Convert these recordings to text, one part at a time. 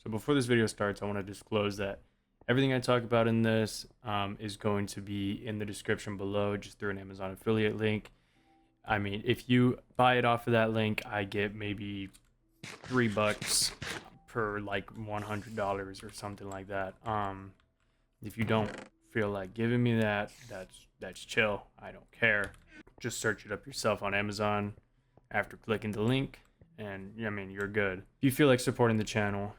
So before this video starts, I want to disclose that everything I talk about in this is going to be in the description below, just through an Amazon affiliate link. I mean, if you buy it off of that link, I get maybe $3 per like $100 or something like that. If you don't feel like giving me that, that's chill. I don't care. Just search it up yourself on Amazon after clicking the link, and I mean, you're good. If you feel like supporting the channel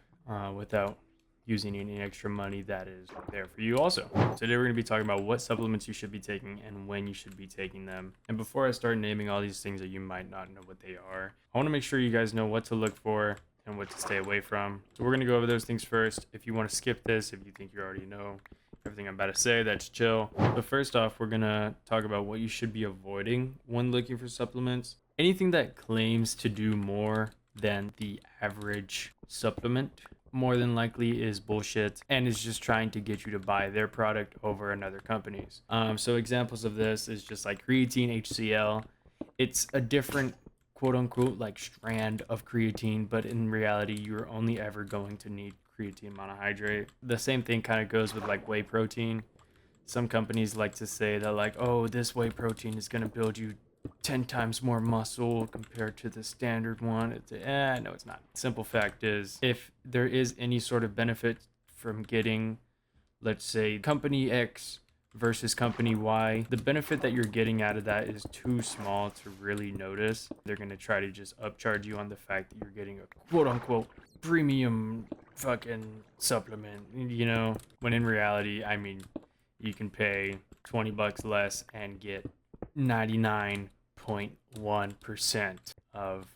without using any extra money, that is there for you also. Today we're going to be talking about what supplements you should be taking and when you should be taking them. And before I start naming all these things that you might not know what they are, I want to make sure you guys know what to look for and what to stay away from. So we're going to go over those things first. If you want to skip this, if you think you already know everything I'm about to say, that's chill. But first off, we're going to talk about what you should be avoiding when looking for supplements. Anything that claims to do more than the average supplement more than likely is bullshit and is just trying to get you to buy their product over another company's. So examples of this is just like creatine, HCl. It's a different quote unquote like strand of creatine, but in reality, you're only ever going to need creatine monohydrate. The same thing kind of goes with like whey protein. Some companies like to say that like, oh, this whey protein is going to build you 10 times more muscle compared to the standard one. No, it's not. Simple fact is, if there is any sort of benefit from getting, let's say, company X versus company Y, the benefit that you're getting out of that is too small to really notice. They're going to try to just upcharge you on the fact that you're getting a quote unquote premium fucking supplement, you know, when in reality, I mean, you can pay $20 less and get 99.1% of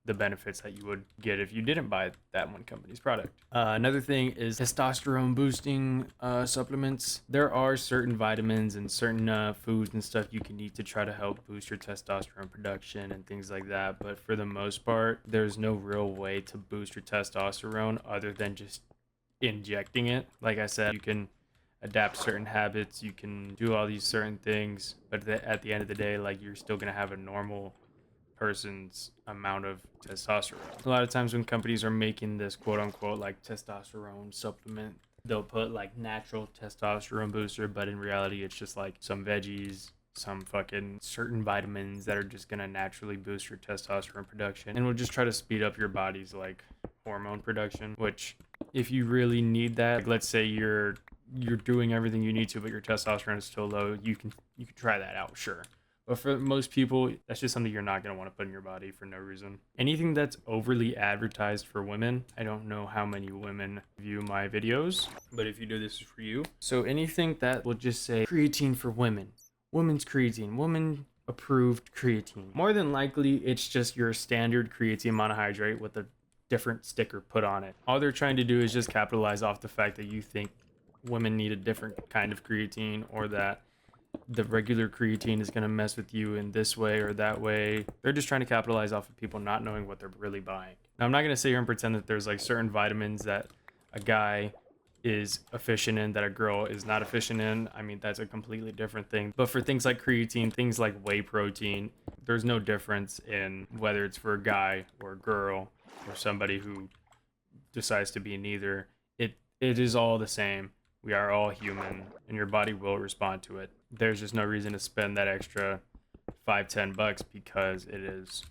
the benefits that you would get if you didn't buy that one company's product. Another thing is testosterone boosting supplements. There are certain vitamins and certain foods and stuff you can eat to try to help boost your testosterone production and things like that. But for the most part, there's no real way to boost your testosterone other than just injecting it. Like I said, you can adapt certain habits, you can do all these certain things, but at the end of the day, like, you're still going to have a normal person's amount of testosterone. A lot of times when companies are making this quote unquote like testosterone supplement, they'll put like natural testosterone booster, but in reality it's just like some veggies, some fucking certain vitamins that are just gonna naturally boost your testosterone production and will just try to speed up your body's like hormone production. Which, if you really need that, like, let's say you're doing everything you need to, but your testosterone is still low, you can try that out, sure. But for most people, that's just something you're not going to want to put in your body for no reason. Anything that's overly advertised for women, I don't know how many women view my videos, but if you do, this is for you. So anything that will just say creatine for women, women's creatine, woman approved creatine, more than likely it's just your standard creatine monohydrate with a different sticker put on it. All they're trying to do is just capitalize off the fact that you think women need a different kind of creatine, or that the regular creatine is going to mess with you in this way or that way. They're just trying to capitalize off of people not knowing what they're really buying. Now, I'm not going to sit here and pretend that there's like certain vitamins that a guy is efficient in that a girl is not efficient in. I mean, that's a completely different thing. But for things like creatine, things like whey protein, there's no difference in whether it's for a guy or a girl or somebody who decides to be neither. It is all the same. We are all human, and your body will respond to it. There's just no reason to spend that extra $5-10 because it is,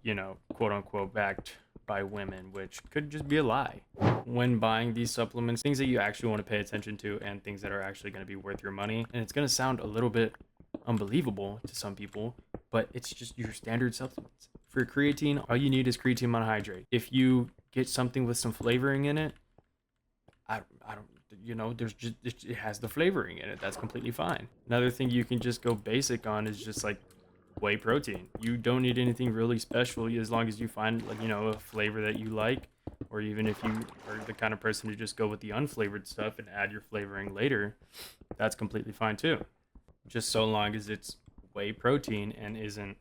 you know, quote unquote backed by women, which could just be a lie. When buying these supplements, things that you actually want to pay attention to and things that are actually going to be worth your money. And it's going to sound a little bit unbelievable to some people, but it's just your standard supplements. For creatine, all you need is creatine monohydrate. If you get something with some flavoring in it, I don't, you know, there's just, it has the flavoring in it. That's completely fine. Another thing you can just go basic on is just like whey protein. You don't need anything really special as long as you find, like, you know, a flavor that you like, or even if you are the kind of person to just go with the unflavored stuff and add your flavoring later, that's completely fine too. Just so long as it's whey protein and isn't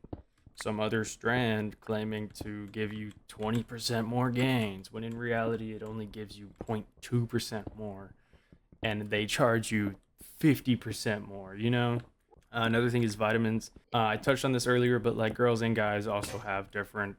some other strand claiming to give you 20% more gains, when in reality it only gives you 0.2% more, and they charge you 50% more, you know? Another thing is vitamins. I touched on this earlier, but like, girls and guys also have different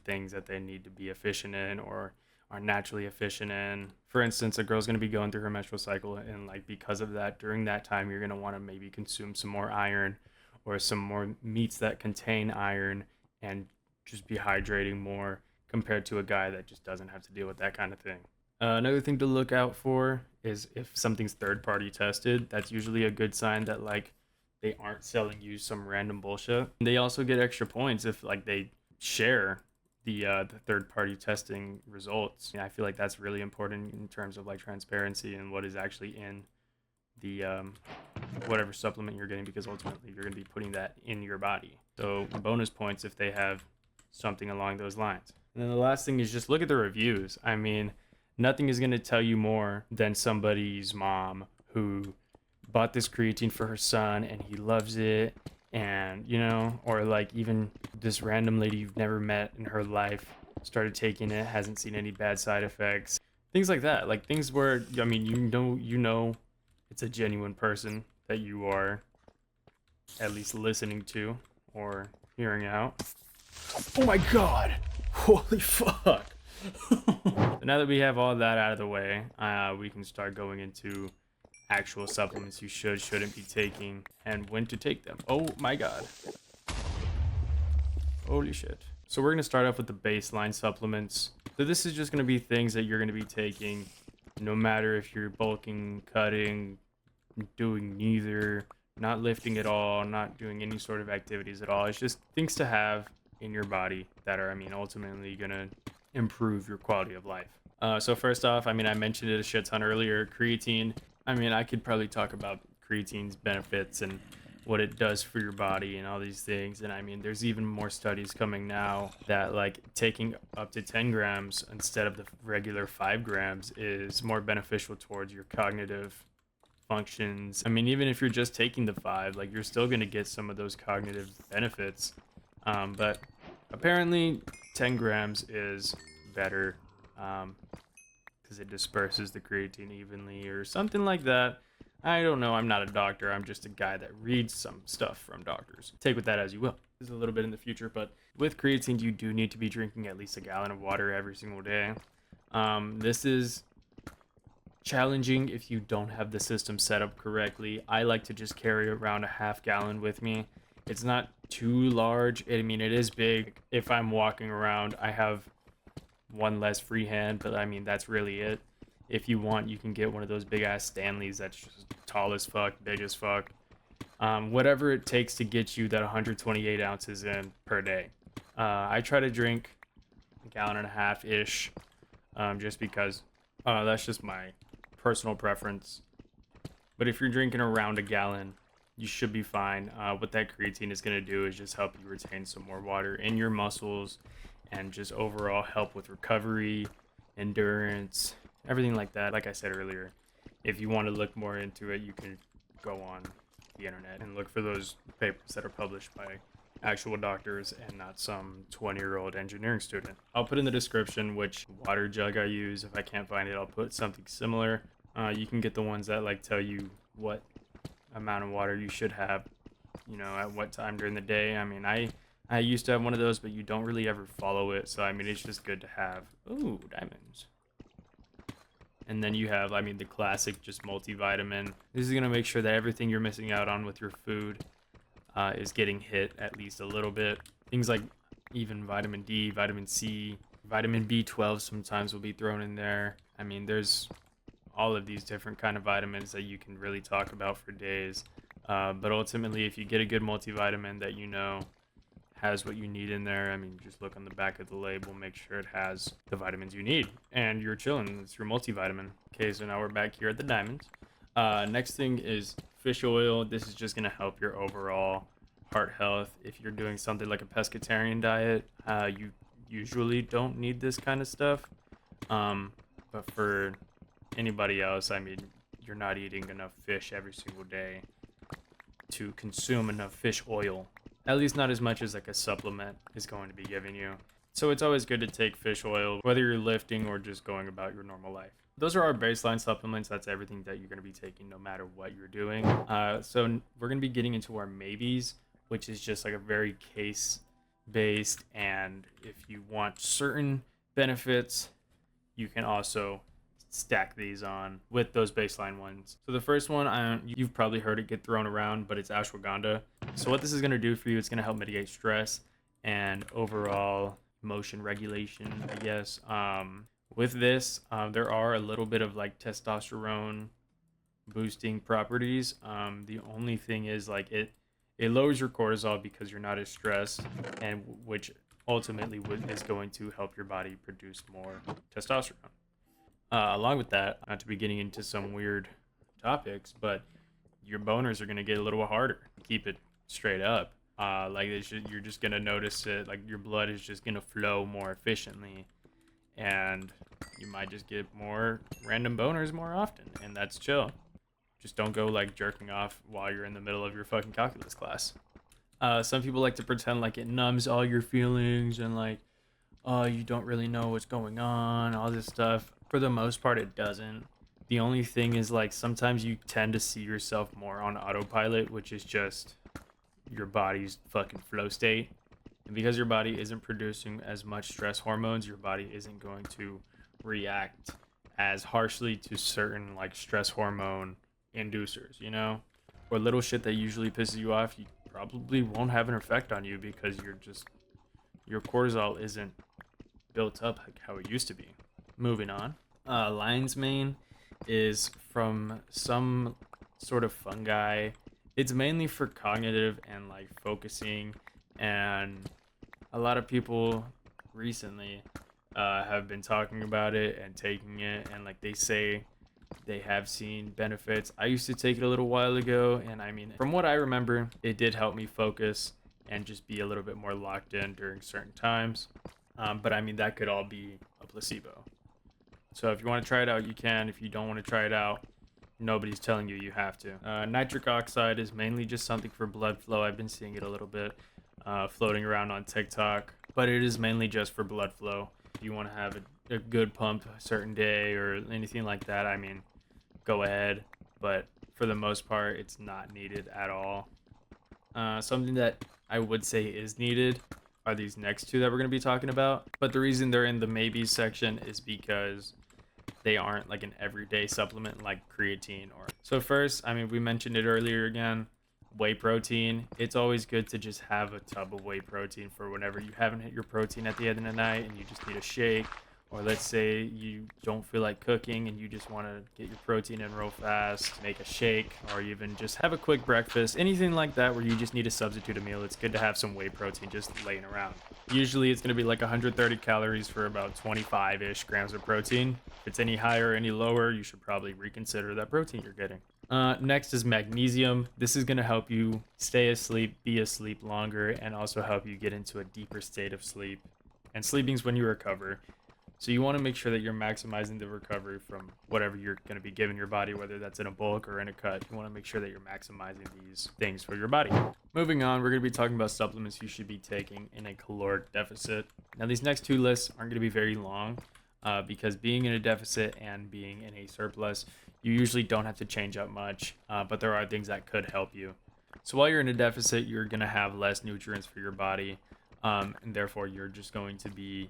things that they need to be efficient in or are naturally efficient in. For instance, a girl's going to be going through her menstrual cycle, and like because of that, during that time, you're going to want to maybe consume some more iron or some more meats that contain iron and just be hydrating more compared to a guy that just doesn't have to deal with that kind of thing. Another thing to look out for is if something's third party tested. That's usually a good sign that like they aren't selling you some random bullshit. They also get extra points if like they share the third party testing results. And I feel like that's really important in terms of like transparency and what is actually in the whatever supplement you're getting, because ultimately you're going to be putting that in your body. So bonus points if they have something along those lines. And then the last thing is just look at the reviews. I mean, nothing is going to tell you more than somebody's mom who bought this creatine for her son and he loves it, and you know, or like even this random lady you've never met in her life started taking it, hasn't seen any bad side effects, things like that. Like things where, I mean, you know it's a genuine person that you are at least listening to or hearing out. Oh my god, holy fuck. So now that we have all that out of the way, we can start going into actual supplements you shouldn't be taking and when to take them. Oh my god. Holy shit. So we're going to start off with the baseline supplements. So this is just going to be things that you're going to be taking no matter if you're bulking, cutting, doing neither, not lifting at all, not doing any sort of activities at all. It's just things to have in your body that are, I mean, ultimately going to improve your quality of life. So first off, I mean, I mentioned it a shit ton earlier, creatine. I mean, I could probably talk about creatine's benefits and what it does for your body and all these things. And I mean, there's even more studies coming now that like taking up to 10 grams instead of the regular 5 grams is more beneficial towards your cognitive functions. I mean, even if you're just taking the 5, like you're still going to get some of those cognitive benefits. But apparently 10 grams is better because it disperses the creatine evenly or something like that. I don't know. I'm not a doctor. I'm just a guy that reads some stuff from doctors. Take with that as you will. This is a little bit in the future, but with creatine, you do need to be drinking at least a gallon of water every single day. This is challenging if you don't have the system set up correctly. I like to just carry around a half gallon with me. It's not too large. I mean, it is big. If I'm walking around, I have one less free hand, but I mean, that's really it. If you want, you can get one of those big ass Stanleys that's just tall as fuck, big as fuck. Whatever it takes to get you that 128 ounces in per day. I try to drink a gallon and a half ish, just because that's just my personal preference. But if you're drinking around a gallon, you should be fine. What that creatine is going to do is just help you retain some more water in your muscles and just overall help with recovery, endurance, everything like that. Like I said earlier, if you want to look more into it, you can go on the internet and look for those papers that are published by actual doctors and not some 20-year-old engineering student. I'll put in the description which water jug I use. If I can't find it, I'll put something similar. You can get the ones that like tell you what amount of water you should have, you know, at what time during the day. I mean, I used to have one of those, but you don't really ever follow it. So, I mean, it's just good to have. Ooh, diamonds. And then you have, I mean, the classic just multivitamin. This is going to make sure that everything you're missing out on with your food is getting hit at least a little bit. Things like even vitamin D, vitamin C, vitamin B12 sometimes will be thrown in there. I mean, there's all of these different kind of vitamins that you can really talk about for days. But ultimately, if you get a good multivitamin that you know has what you need in there, I mean, just look on the back of the label, make sure it has the vitamins you need, and you're chilling. It's your multivitamin. Okay, so now we're back here at the diamonds. Next thing is fish oil. This is just going to help your overall heart health. If you're doing something like a pescatarian diet, you usually don't need this kind of stuff. But for anybody else, I mean, you're not eating enough fish every single day to consume enough fish oil. At least not as much as like a supplement is going to be giving you. So it's always good to take fish oil, whether you're lifting or just going about your normal life. Those are our baseline supplements. That's everything that you're going to be taking no matter what you're doing. So we're going to be getting into our maybes, which is just like a very case based. And if you want certain benefits, you can also stack these on with those baseline ones. So the first one, you've probably heard it get thrown around, but it's ashwagandha. So what this is going to do for you, it's going to help mitigate stress and overall emotion regulation, I guess. With this, there are a little bit of like testosterone boosting properties. The only thing is like it lowers your cortisol because you're not as stressed, and which ultimately is going to help your body produce more testosterone. Along with that, not to be getting into some weird topics, but your boners are going to get a little harder. Keep it straight up. You're just going to notice it, like your blood is just going to flow more efficiently, and you might just get more random boners more often, and that's chill. Just don't go like jerking off while you're in the middle of your fucking calculus class. Some people like to pretend like it numbs all your feelings and like, oh, you don't really know what's going on, all this stuff. For the most part, it doesn't. The only thing is like sometimes you tend to see yourself more on autopilot, which is just your body's fucking flow state. And because your body isn't producing as much stress hormones, your body isn't going to react as harshly to certain like stress hormone inducers, you know? Or little shit that usually pisses you off, you probably won't have an effect on you because your cortisol isn't built up like how it used to be. Moving on. Lion's mane is from some sort of fungi. It's mainly for cognitive and like focusing, and a lot of people recently have been talking about it and taking it, and like they say they have seen benefits. I used to take it a little while ago, and I mean, from what I remember, it did help me focus and just be a little bit more locked in during certain times. But I mean, that could all be a placebo. So if you want to try it out, you can. If you don't want to try it out, nobody's telling you have to. Nitric oxide is mainly just something for blood flow. I've been seeing it a little bit floating around on TikTok, but it is mainly just for blood flow. If you want to have a good pump a certain day or anything like that, I mean, go ahead. But for the most part, it's not needed at all. Something that I would say is needed are these next two that we're going to be talking about. But the reason they're in the maybes section is because they aren't like an everyday supplement like creatine or. So first, I mean, we mentioned it earlier again, whey protein. It's always good to just have a tub of whey protein for whenever you haven't hit your protein at the end of the night and you just need a shake. Or let's say you don't feel like cooking and you just want to get your protein in real fast, make a shake, or even just have a quick breakfast. Anything like that where you just need to substitute a meal, it's good to have some whey protein just laying around. Usually it's going to be like 130 calories for about 25-ish grams of protein. If it's any higher or any lower, you should probably reconsider that protein you're getting. Next is magnesium. This is going to help you stay asleep, be asleep longer, and also help you get into a deeper state of sleep. And sleeping is when you recover. So you want to make sure that you're maximizing the recovery from whatever you're going to be giving your body, whether that's in a bulk or in a cut. You want to make sure that you're maximizing these things for your body. Moving on, we're going to be talking about supplements you should be taking in a caloric deficit. Now, these next two lists aren't going to be very long because being in a deficit and being in a surplus, you usually don't have to change up much, but there are things that could help you. So while you're in a deficit, you're going to have less nutrients for your body, and therefore you're just going to be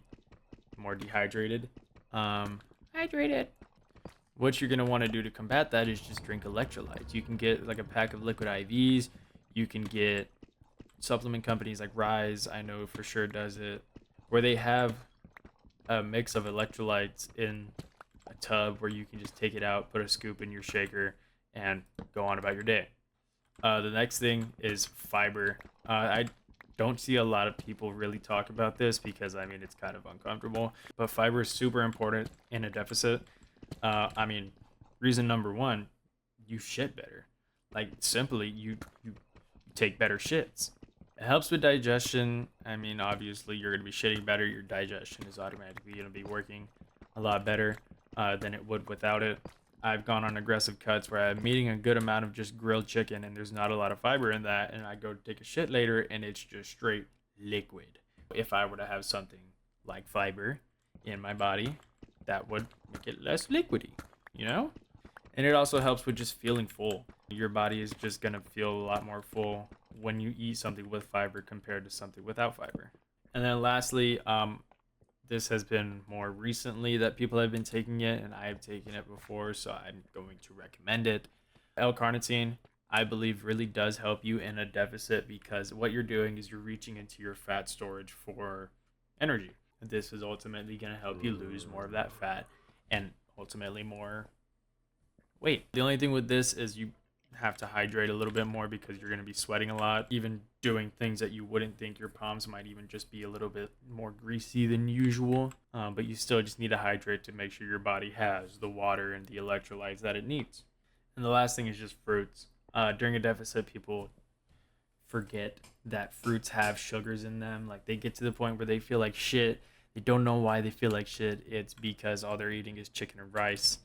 more dehydrated. What you're going to want to do to combat that is just drink electrolytes. You can get like a pack of liquid IVs. You can get supplement companies like Rise, I know for sure does it, where they have a mix of electrolytes in a tub where you can just take it out, put a scoop in your shaker, and go on about your day. The next thing is fiber. I don't see a lot of people really talk about this because I mean it's kind of uncomfortable, but fiber is super important in a deficit. I mean, reason number one, you shit better. Like simply, you take better shits. It helps with digestion. I mean, obviously you're gonna be shitting better. Your digestion is automatically gonna be working a lot better than it would without it. I've gone on aggressive cuts where I'm eating a good amount of just grilled chicken and there's not a lot of fiber in that, and I go take a shit later and it's just straight liquid. If I were to have something like fiber in my body, that would make it less liquidy, you know? And it also helps with just feeling full. Your body is just gonna feel a lot more full when you eat something with fiber compared to something without fiber. And then lastly, This has been more recently that people have been taking it, and I have taken it before, so I'm going to recommend it. L-carnitine, I believe, really does help you in a deficit because what you're doing is you're reaching into your fat storage for energy. This is ultimately going to help you lose more of that fat and ultimately more weight. The only thing with this is you have to hydrate a little bit more because you're going to be sweating a lot, even doing things that you wouldn't think. Your palms might even just be a little bit more greasy than usual, but you still just need to hydrate to make sure your body has the water and the electrolytes that it needs. And the last thing is just fruits. During a deficit, people forget that fruits have sugars in them. Like, they get to the point where they feel like shit. They don't know why they feel like shit. It's because all they're eating is chicken and rice,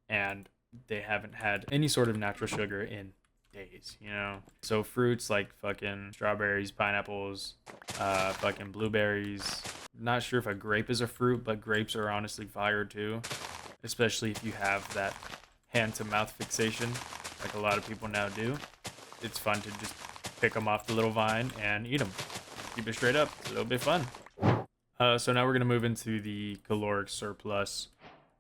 and they haven't had any sort of natural sugar in days, you know? So fruits like fucking strawberries, pineapples, fucking blueberries. Not sure if a grape is a fruit, but grapes are honestly fire too, especially if you have that hand to mouth fixation like a lot of people now do. It's fun to just pick them off the little vine and eat them. Keep it straight up. It's a little bit fun. So now we're going to move into the caloric surplus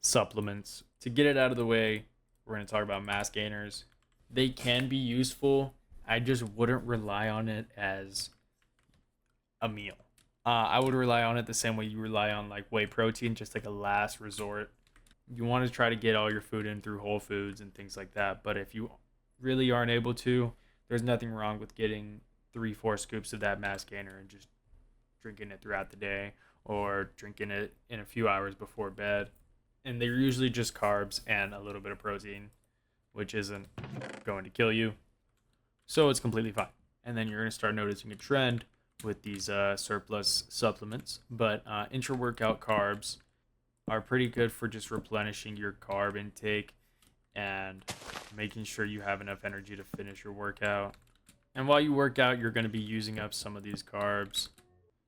supplements. To get it out of the way, we're going to talk about mass gainers. They can be useful. I just wouldn't rely on it as a meal. I would rely on it the same way you rely on like whey protein, just like a last resort. You want to try to get all your food in through Whole Foods and things like that. But if you really aren't able to, there's nothing wrong with getting 3-4 scoops of that mass gainer and just drinking it throughout the day or drinking it in a few hours before bed. And they're usually just carbs and a little bit of protein, which isn't going to kill you. So it's completely fine. And then you're going to start noticing a trend with these surplus supplements. But intra-workout carbs are pretty good for just replenishing your carb intake and making sure you have enough energy to finish your workout. And while you work out, you're going to be using up some of these carbs.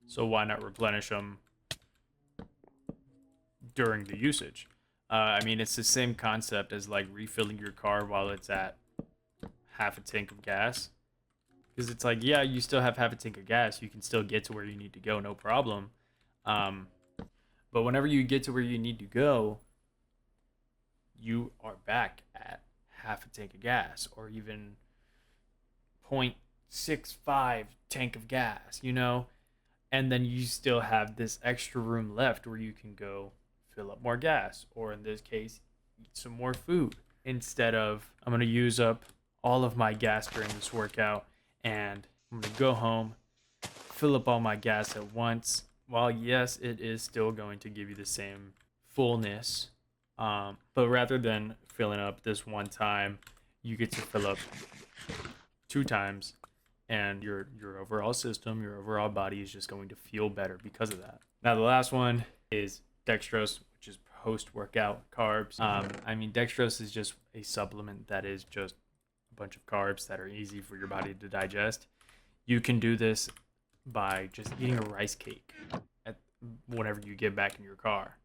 So why not replenish them during the usage? I mean, it's the same concept as like refilling your car while it's at half a tank of gas. Because it's like, yeah, you still have half a tank of gas. You can still get to where you need to go, no problem. But whenever you get to where you need to go, you are back at half a tank of gas or even 0.65 tank of gas, you know? And then you still have this extra room left where you can go fill up more gas, or in this case, eat some more food. Instead of, I'm going to use up all of my gas during this workout and I'm going to go home, fill up all my gas at once. While yes, it is still going to give you the same fullness, but rather than filling up this one time, you get to fill up 2 times, and your overall system, your overall body is just going to feel better because of that. Now, the last one is dextrose, which is post-workout carbs. I mean, dextrose is just a supplement that is just a bunch of carbs that are easy for your body to digest. You can do this by just eating a rice cake whenever you get back in your car.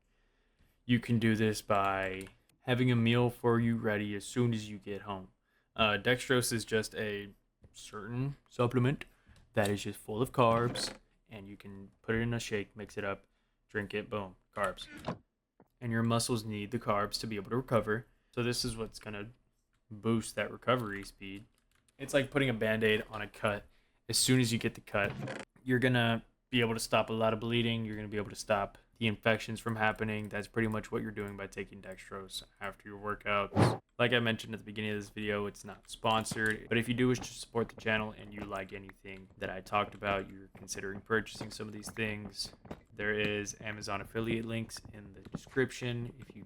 You can do this by having a meal for you ready as soon as you get home. Dextrose is just a certain supplement that is just full of carbs, and you can put it in a shake, mix it up, drink it, boom, carbs. And your muscles need the carbs to be able to recover. So this is what's going to boost that recovery speed. It's like putting a Band-Aid on a cut. As soon as you get the cut, you're going to be able to stop a lot of bleeding. You're going to be able to stop the infections from happening. That's pretty much what you're doing by taking dextrose after your workouts. Like I mentioned at the beginning of this video, it's not sponsored, but if you do wish to support the channel and you like anything that I talked about, you're considering purchasing some of these things, there is Amazon affiliate links in the description. If you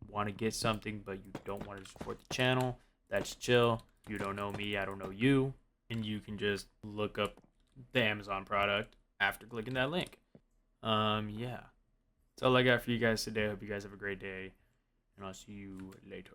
want to get something but you don't want to support the channel, that's chill. You don't know me, I don't know you, and you can just look up the Amazon product after clicking that link. Yeah. That's all I got for you guys today. I hope you guys have a great day, and I'll see you later.